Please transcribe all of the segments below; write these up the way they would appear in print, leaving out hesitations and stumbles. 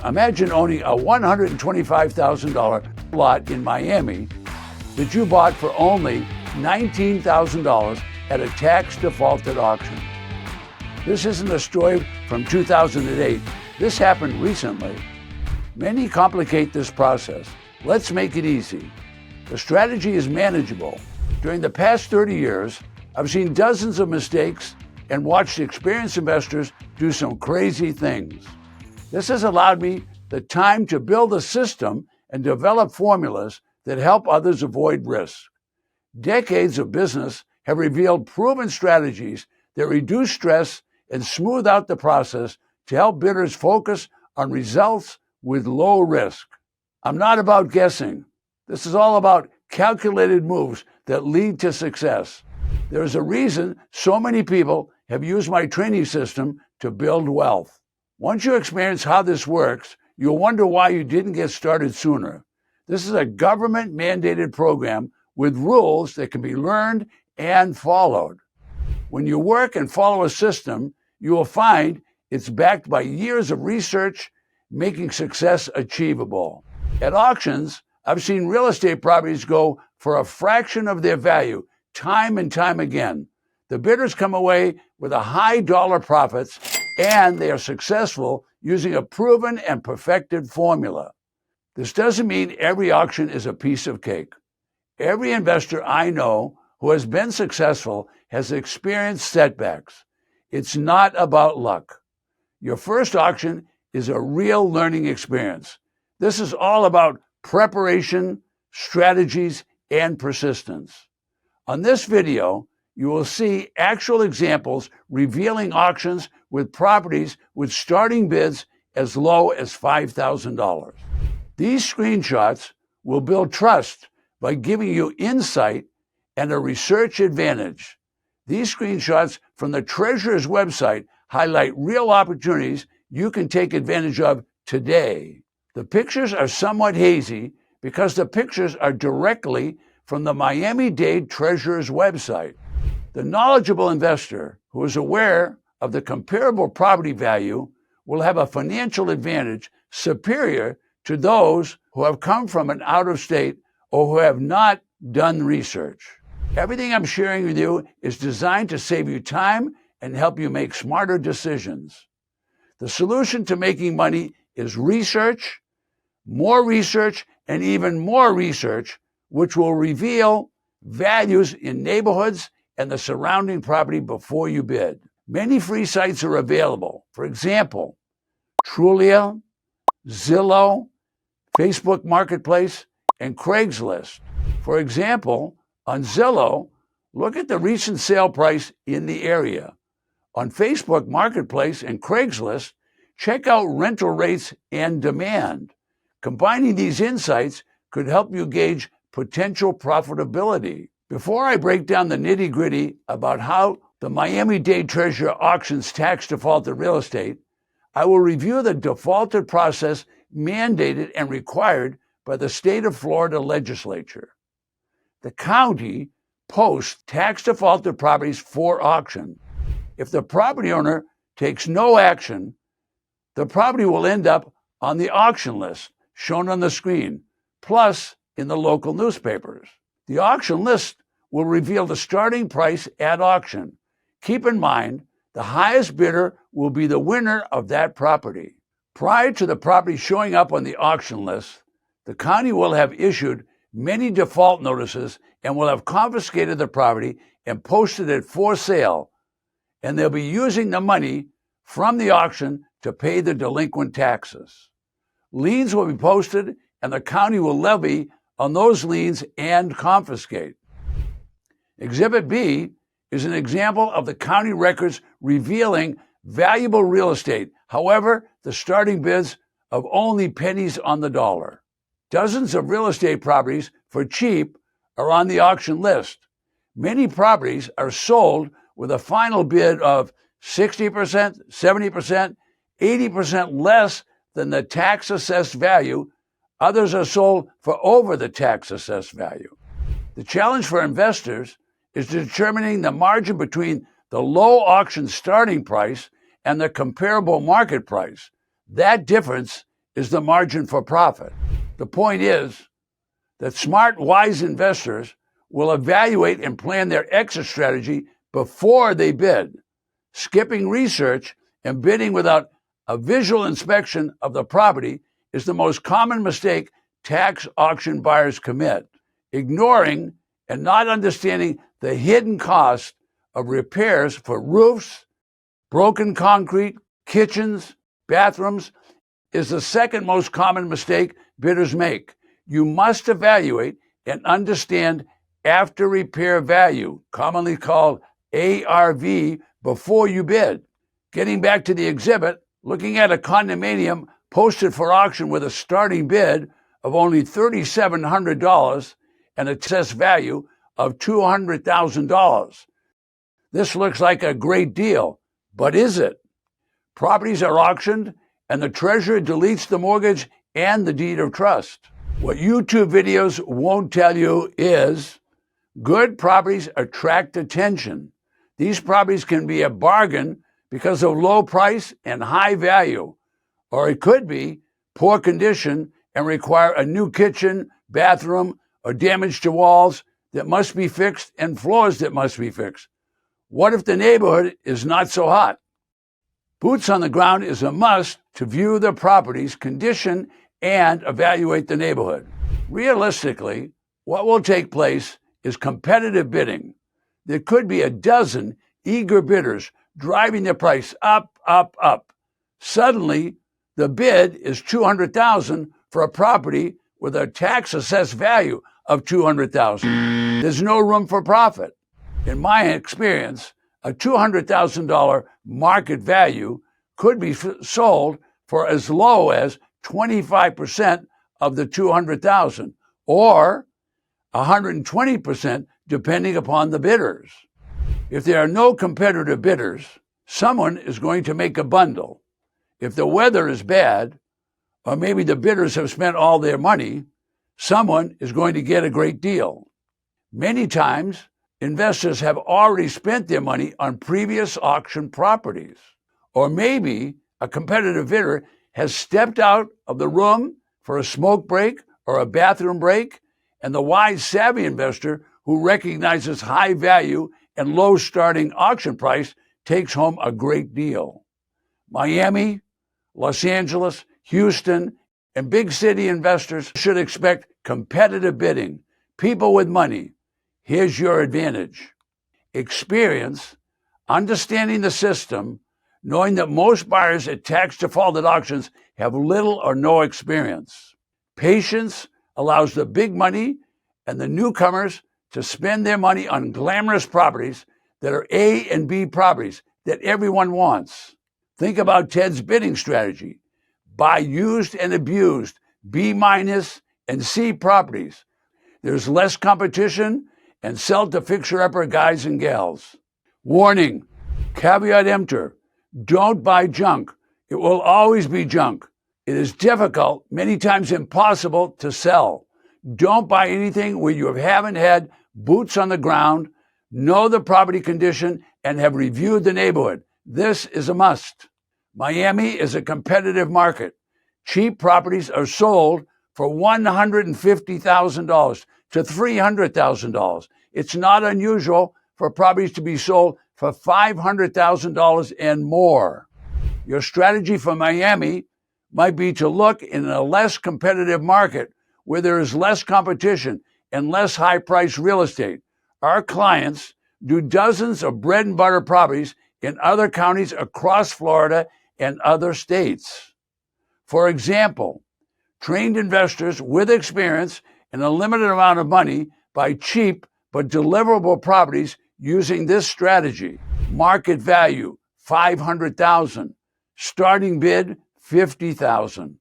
Imagine owning a $125,000 lot in Miami that you bought for only $19,000 at a tax-defaulted auction. This isn't a story from 2008. This happened recently. Many complicate this process. Let's make it easy. The strategy is manageable. During the past 30 years, I've seen dozens of mistakes and watched experienced investors do some crazy things. This has allowed me the time to build a system and develop formulas that help others avoid risk. Decades of business have revealed proven strategies that reduce stress and smooth out the process to help bidders focus on results with low risk. I'm not about guessing. This is all about calculated moves that lead to success. There is a reason so many people have used my training system to build wealth. Once you experience how this works, you'll wonder why you didn't get started sooner. This is a government-mandated program with rules that can be learned and followed. When you work and follow a system, you will find it's backed by years of research, making success achievable. At auctions, I've seen real estate properties go for a fraction of their value time and time again. The bidders come away with a high dollar profits, and they are successful using a proven and perfected formula. This doesn't mean every auction is a piece of cake. Every investor I know who has been successful has experienced setbacks. It's not about luck. Your first auction is a real learning experience. This is all about preparation, strategies, and persistence. On this video, you will see actual examples revealing auctions with properties with starting bids as low as $5,000. These screenshots will build trust by giving you insight and a research advantage. These screenshots from the Treasurer's website highlight real opportunities you can take advantage of today. The pictures are somewhat hazy because the pictures are directly from the Miami-Dade Treasurer's website. The knowledgeable investor who is aware of the comparable property value will have a financial advantage superior to those who have come from an out-of-state or who have not done research. Everything I'm sharing with you is designed to save you time and help you make smarter decisions. The solution to making money is research, and even more research, which will reveal values in neighborhoods and the surrounding property before you bid. Many free sites are available. For example, Trulia, Zillow, Facebook Marketplace, and Craigslist. For example, on Zillow, look at the recent sale price in the area. On Facebook Marketplace and Craigslist, check out rental rates and demand. Combining these insights could help you gauge potential profitability. Before I break down the nitty-gritty about how the Miami-Dade Treasurer auctions tax-defaulted real estate, I will review the defaulted process mandated and required by the state of Florida legislature. The county posts tax-defaulted properties for auction. If the property owner takes no action, the property will end up on the auction list shown on the screen, plus in the local newspapers. The auction list will reveal the starting price at auction. Keep in mind, the highest bidder will be the winner of that property. Prior to the property showing up on the auction list, the county will have issued many default notices and will have confiscated the property and posted it for sale, and they'll be using the money from the auction to pay the delinquent taxes. Liens will be posted, and the county will levy on those liens and confiscate. Exhibit B is an example of the county records revealing valuable real estate. However, the starting bids of only pennies on the dollar. Dozens of real estate properties for cheap are on the auction list. Many properties are sold with a final bid of 60%, 70%, 80% less than the tax-assessed value. Others are sold for over the tax-assessed value. The challenge for investors is determining the margin between the low auction starting price and the comparable market price. That difference is the margin for profit. The point is that smart, wise investors will evaluate and plan their exit strategy before they bid. Skipping research and bidding without a visual inspection of the property is the most common mistake tax auction buyers commit. Ignoring and not understanding the hidden cost of repairs for roofs, broken concrete, kitchens, bathrooms is the second most common mistake bidders make. You must evaluate and understand after repair value, commonly called ARV, before you bid. Getting back to the exhibit, looking at a condominium posted for auction with a starting bid of only $3,700 and a assessed value of $200,000. This looks like a great deal, but is it? Properties are auctioned and the treasurer deletes the mortgage and the deed of trust. What YouTube videos won't tell you is good properties attract attention. These properties can be a bargain because of low price and high value, or it could be poor condition and require a new kitchen, bathroom, or damage to walls that must be fixed and floors that must be fixed. What if the neighborhood is not so hot? Boots on the ground is a must to view the property's condition and evaluate the neighborhood. Realistically, what will take place is competitive bidding. There could be a dozen eager bidders driving the price up, up, up. Suddenly, the bid is $200,000 for a property with a tax-assessed value of $200,000. There's no room for profit. In my experience, a $200,000 market value could be sold for as low as 25% of the $200,000 or 120% depending upon the bidders. If there are no competitive bidders, someone is going to make a bundle. If the weather is bad, or maybe the bidders have spent all their money, someone is going to get a great deal. Many times, investors have already spent their money on previous auction properties. Or maybe a competitive bidder has stepped out of the room for a smoke break or a bathroom break, and the wise, savvy investor who recognizes high value and low starting auction price takes home a great deal. Miami, Los Angeles, Houston, and big city investors should expect competitive bidding. People with money. Here's your advantage. Experience, understanding the system, knowing that most buyers at tax defaulted auctions have little or no experience. Patience allows the big money and the newcomers to spend their money on glamorous properties that are A and B properties that everyone wants. Think about Ted's bidding strategy. Buy used and abused B- and C properties. There's less competition and sell to fixer-upper guys and gals. Warning, caveat emptor, don't buy junk. It will always be junk. It is difficult, many times impossible, to sell. Don't buy anything where you haven't had boots on the ground, know the property condition, and have reviewed the neighborhood. This is a must. Miami is a competitive market. Cheap properties are sold for $150,000 to $300,000. It's not unusual for properties to be sold for $500,000 and more. Your strategy for Miami might be to look in a less competitive market where there is less competition and less high-priced real estate. Our clients do dozens of bread and butter properties in other counties across Florida and other states. For example, trained investors with experience and a limited amount of money buy cheap but deliverable properties using this strategy. Market value, $500,000. Starting bid, $50,000.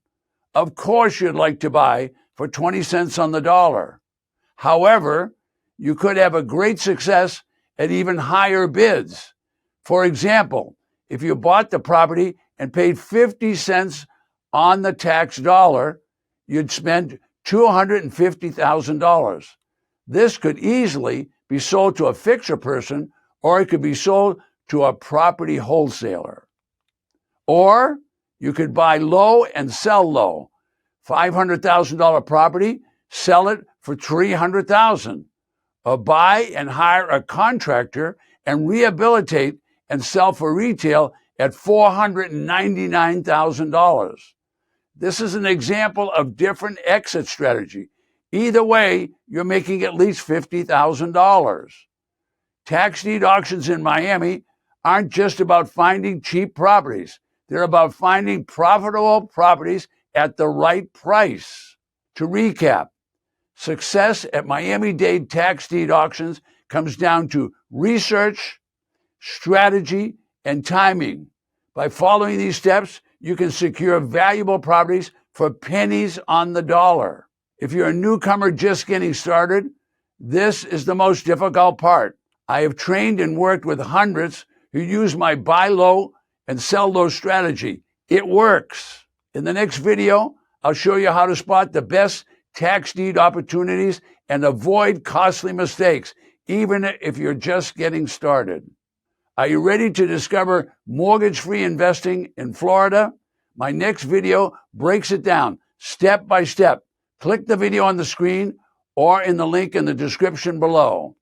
Of course you'd like to buy for 20 cents on the dollar. However, you could have a great success at even higher bids. For example, if you bought the property and paid 50 cents on the tax dollar, you'd spend $250,000. This could easily be sold to a fixer person, or it could be sold to a property wholesaler. Or You could buy low and sell low. $500,000 property, sell it for $300,000. Or buy and hire a contractor and rehabilitate and sell for retail at $499,000. This is an example of different exit strategy. Either way, you're making at least $50,000. Tax deed auctions in Miami aren't just about finding cheap properties. They're about finding profitable properties at the right price. To recap, success at Miami-Dade tax deed auctions comes down to research, strategy, and timing. By following these steps, you can secure valuable properties for pennies on the dollar. If you're a newcomer just getting started, this is the most difficult part. I have trained and worked with hundreds who use my buy low and sell low strategy. It works. In the next video, I'll show you how to spot the best tax deed opportunities and avoid costly mistakes, even if you're just getting started. Are you ready to discover mortgage-free investing in Florida? My next video breaks it down step by step. Click the video on the screen or in the link in the description below.